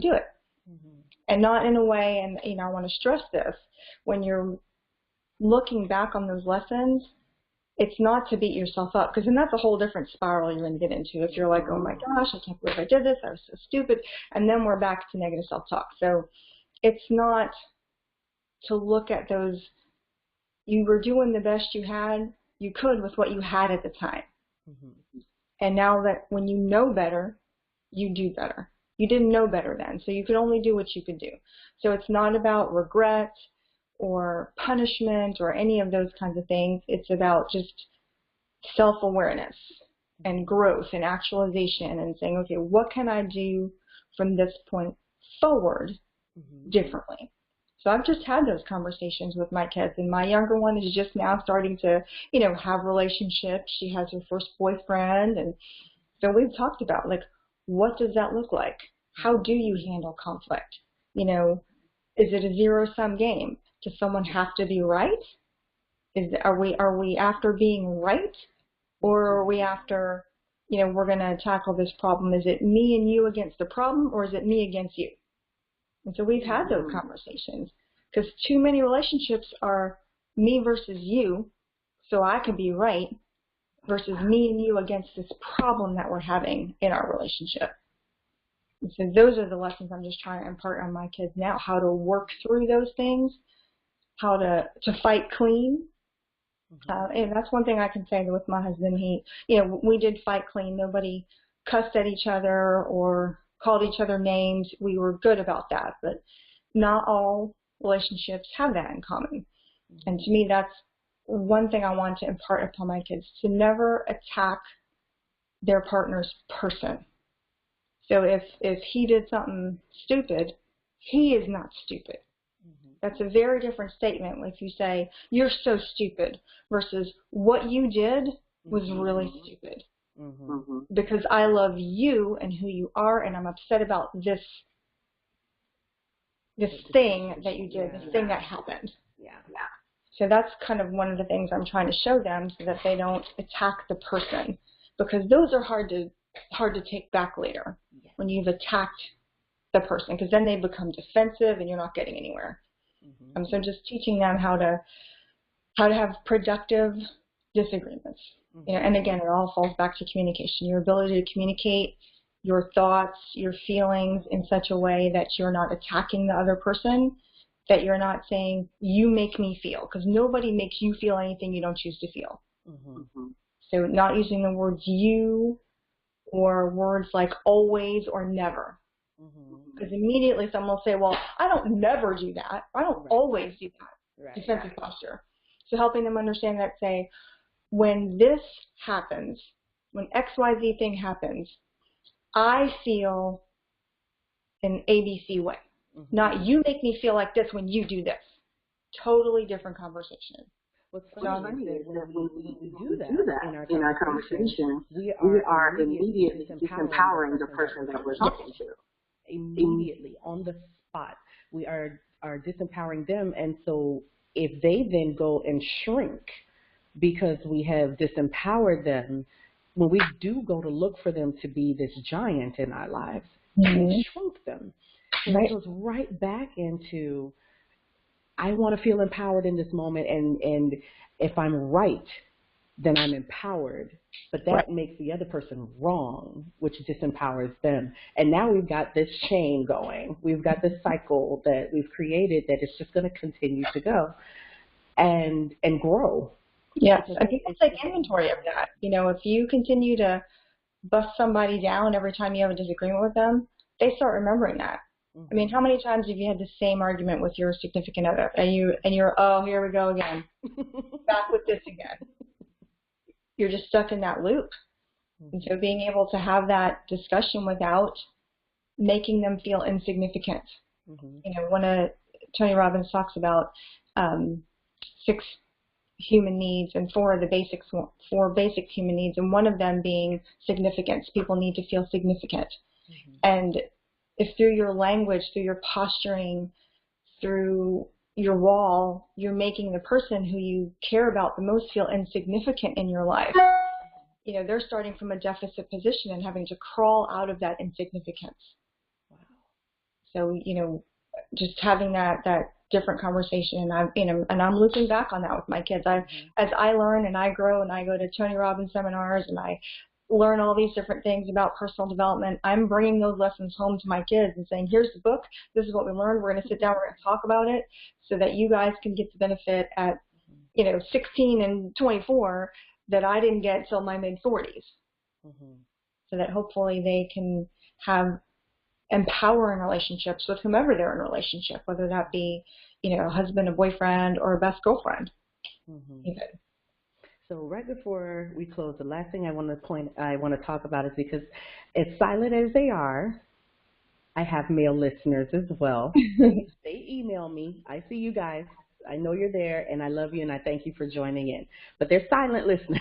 do it. Mm-hmm. And not in a way, and I want to stress this, when you're looking back on those lessons, it's not to beat yourself up, because then that's a whole different spiral you're going to get into. If you're like, oh my gosh, I can't believe I did this, I was so stupid, and then we're back to negative self-talk. So it's not to look at those, you were doing the best you could with what you had at the time. Mm-hmm. And now that when you know better, you do better. You didn't know better then, so you could only do what you could do. So it's not about regret or punishment or any of those kinds of things. It's about just self-awareness and growth and actualization and saying, okay, what can I do from this point forward differently? So I've just had those conversations with my kids, and my younger one is just now starting to, have relationships. She has her first boyfriend, and so we've talked about, like, what does that look like? How do you handle conflict? Is it a zero-sum game? Does someone have to be right? Are we after being right, or are we after, we're going to tackle this problem? Is it me and you against the problem, or is it me against you? And so we've had those conversations, because too many relationships are me versus you, so I can be right, versus me and you against this problem that we're having in our relationship. And so those are the lessons I'm just trying to impart on my kids now, how to work through those things, how to fight clean. And that's one thing I can say with my husband. We did fight clean. Nobody cussed at each other or called each other names. We were good about that, but not all relationships have that in common. And to me, that's one thing I want to impart upon my kids, to never attack their partner's person. So if he did something stupid, he is not stupid. That's a very different statement if you say, you're so stupid, versus what you did was really stupid. Because I love you and who you are, and I'm upset about this thing that you did, this thing that happened. Yeah. So that's kind of one of the things I'm trying to show them, so that they don't attack the person, because those are hard to take back later when you've attacked the person, because then they become defensive and you're not getting anywhere. So just teaching them how to have productive disagreements. And again, it all falls back to communication. Your ability to communicate your thoughts, your feelings in such a way that you're not attacking the other person, that you're not saying, you make me feel, because nobody makes you feel anything you don't choose to feel. So not using the words you or words like always or never. Because immediately someone will say, well, I don't never do that. I don't always do that. Defensive posture. So helping them understand that, say, when this happens, when XYZ thing happens, I feel an ABC way. Not you make me feel like this when you do this. Totally different conversation. What's funny is that when we do that in our conversation, we are immediately disempowering the person that we're talking to. Immediately, on the spot, we are disempowering them. And so if they then go and shrink because we have disempowered them, when we do go to look for them to be this giant in our lives, we shrunk them. So it goes right back into, I want to feel empowered in this moment, and if I'm right, then I'm empowered. But that makes the other person wrong, which disempowers them. And now we've got this chain going. We've got this cycle that we've created that is just going to continue to go and grow. Yes, I think it's like inventory of that. You know, if you continue to bust somebody down every time you have a disagreement with them, they start remembering that. I mean, how many times have you had the same argument with your significant other, and you're, oh, here we go again, back with this again. You're just stuck in that loop. And so being able to have that discussion without making them feel insignificant. You know, one of Tony Robbins talks about 6 human needs and 4 basic human needs, and one of them being significance. People need to feel significant. And if through your language, through your posturing, through your wall, you're making the person who you care about the most feel insignificant in your life, you know, they're starting from a deficit position and having to crawl out of that insignificance. Wow. So, you know, just having that different conversation, and I'm looping back on that with my kids. As I learn and I grow and I go to Tony Robbins seminars and I learn all these different things about personal development, I'm bringing those lessons home to my kids and saying, here's the book, this is what we learned, we're going to sit down, we're going to talk about it so that you guys can get the benefit at, you know, 16 and 24 that I didn't get till my mid-40s. So that hopefully they can have empowering relationships with whomever they're in a relationship, whether that be, you know, a husband, a boyfriend, or a best girlfriend. So right before we close, the last thing I want to talk about is, because as silent as they are, I have male listeners as well. They email me. I see you guys. I know you're there, and I love you, and I thank you for joining in. But they're silent listeners.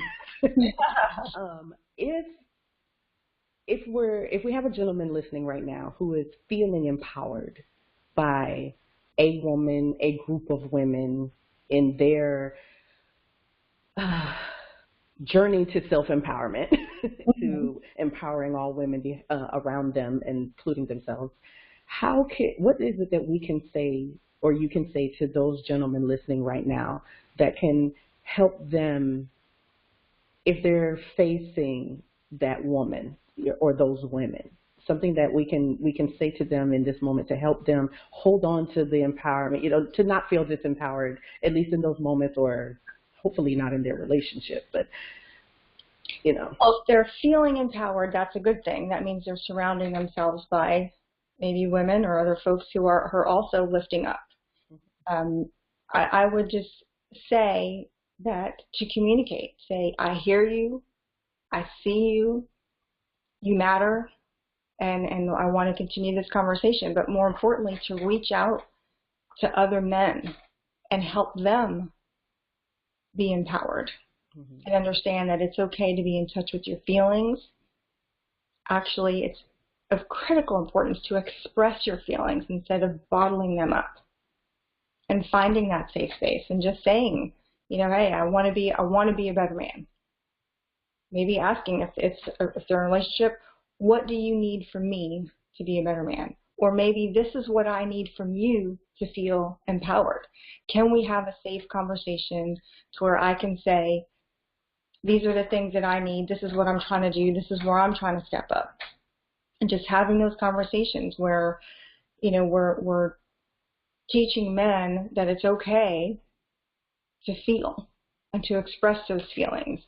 If we have a gentleman listening right now who is feeling empowered by a woman, a group of women in their journey to self-empowerment, to empowering all women around them, including themselves, what is it that we can say, or you can say to those gentlemen listening right now, that can help them if they're facing that woman or those women? Something that we can say to them in this moment to help them hold on to the empowerment, you know, to not feel disempowered, at least in those moments, or hopefully not in their relationship, but, you know. Well, if they're feeling empowered, that's a good thing. That means they're surrounding themselves by maybe women or other folks who are also lifting up. I would just say that to communicate, say, I hear you, I see you, you matter, and I want to continue this conversation, but more importantly, to reach out to other men and help them be empowered and understand that it's okay to be in touch with your feelings. Actually, it's of critical importance to express your feelings instead of bottling them up, and finding that safe space and just saying, you know, hey, I want to be a better man. Maybe asking if they're in a relationship, what do you need from me to be a better man? Or maybe this is what I need from you to feel empowered. Can we have a safe conversation to where I can say, these are the things that I need, this is what I'm trying to do, this is where I'm trying to step up. And just having those conversations where, you know, we're teaching men that it's okay to feel and to express those feelings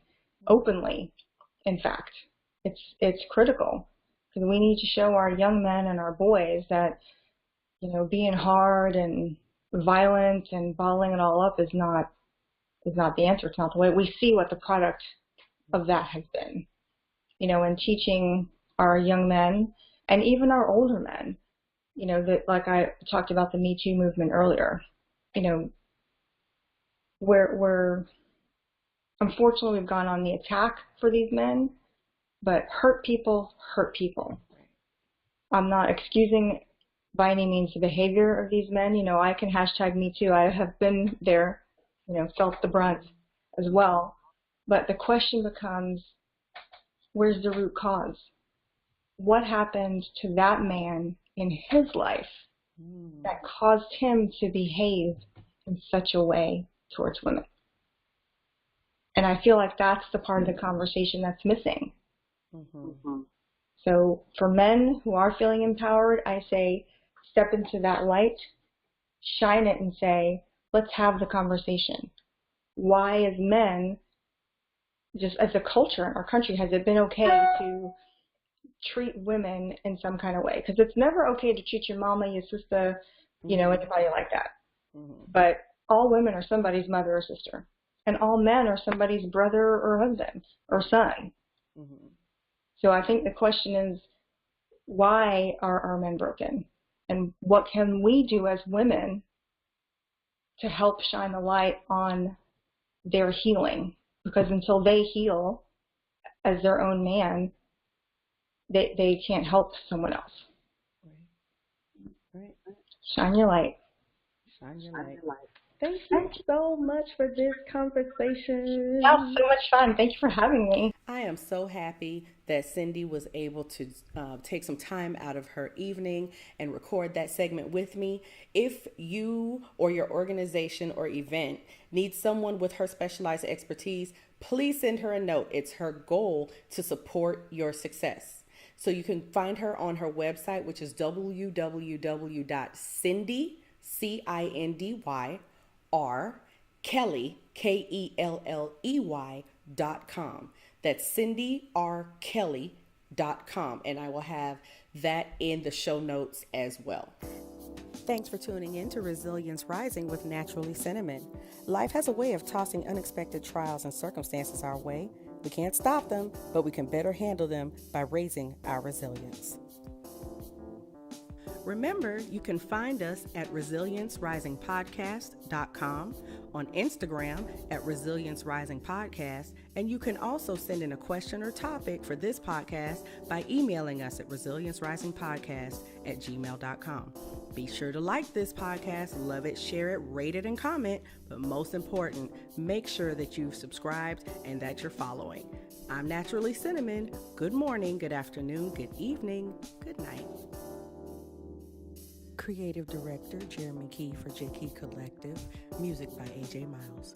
openly. In fact, it's critical, Because we need to show our young men and our boys that, you know, being hard and violent and bottling it all up is not the answer. It's not the way. We see what the product of that has been, you know, and teaching our young men and even our older men, you know, that, like I talked about the Me Too movement earlier, you know, we're unfortunately we've gone on the attack for these men, but hurt people hurt people. I'm not excusing by any means the behavior of these men. You know, I can hashtag Me Too. I have been there, you know, felt the brunt as well. But the question becomes, where's the root cause? What happened to that man in his life that caused him to behave in such a way towards women? And I feel like that's the part of the conversation that's missing. Mm-hmm. So for men who are feeling empowered, I say step into that light, shine it, and say, let's have the conversation. Why, as men, just as a culture in our country, has it been okay to treat women in some kind of way? Because it's never okay to treat your mama, your sister, you know, anybody like that. Mm-hmm. But all women are somebody's mother or sister. And all men are somebody's brother or husband or son. Mm-hmm. So I think the question is, why are our men broken? And what can we do as women to help shine the light on their healing? Because until they heal as their own man, they can't help someone else. Right. Shine your light. Shine your light. Thank you so much for this conversation. That was so much fun. Thank you for having me. I am so happy that Cindy was able to take some time out of her evening and record that segment with me. If you or your organization or event needs someone with her specialized expertise, please send her a note. It's her goal to support your success. So you can find her on her website, which is www.cindy, CINDY, Kelly, KELLEY.com. That's CindyRKelly.com. And I will have that in the show notes as well. Thanks for tuning in to Resilience Rising with Naturally Cinnamon. Life has a way of tossing unexpected trials and circumstances our way. We can't stop them, but we can better handle them by raising our resilience. Remember, you can find us at ResilienceRisingPodcast.com, on Instagram at Resilience Rising Podcast, and you can also send in a question or topic for this podcast by emailing us at ResilienceRisingPodcast@gmail.com. Be sure to like this podcast, love it, share it, rate it, and comment, but most important, make sure that you've subscribed and that you're following. I'm Naturally Cinnamon. Good morning, good afternoon, good evening, good night. Creative Director Jeremy Key for J Key Collective. Music by AJ Miles.